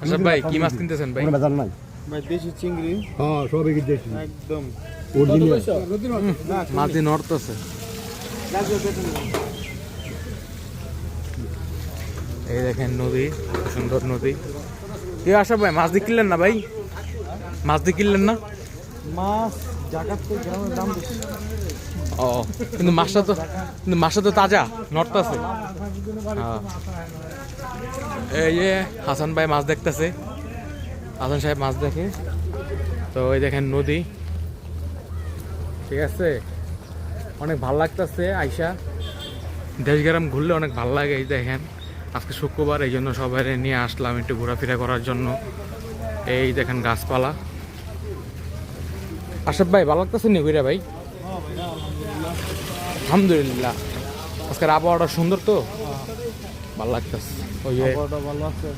আচ্ছা ভাই কি মাছ কিনতেছেন ভাই? ভাই দেশি চিংড়ি। হ্যাঁ সবই দেশি একদম মাঝে নড়তেছে। এই দেখেন নদী, সুন্দর নদী। কি আশা ভাই মাছ দিয়ে কিনলেন না ভাই? মাছ দিয়ে কিনলেন না? মাছ জাকাতে গ্রামের দাম বেশি। ও কিন্তু মাছটা তো তাজা নড়তেছে। এই যে হাসান ভাই মাছ দেখতেছে, হাসান সাহেব মাছ দেখে। তো এই দেখেন নদী, ঠিক আছে, অনেক ভাল লাগতেছে আইসা। দেশগ্রাম ঘুরলে অনেক ভাল লাগে। এই দেখেন আজকে শুক্রবার, এই জন্য সবাই নিয়ে আসলাম একটু ঘোরাফেরা করার জন্য। এই দেখেন গাছপালা। আশাফ ভাই ভালো লাগতেছে নি ঘুরে ভাই? আলহামদুলিল্লাহ, আজকের আবহাওয়াটা সুন্দর তো ভালো লাগতেছে। ওই যে ভালো আছে।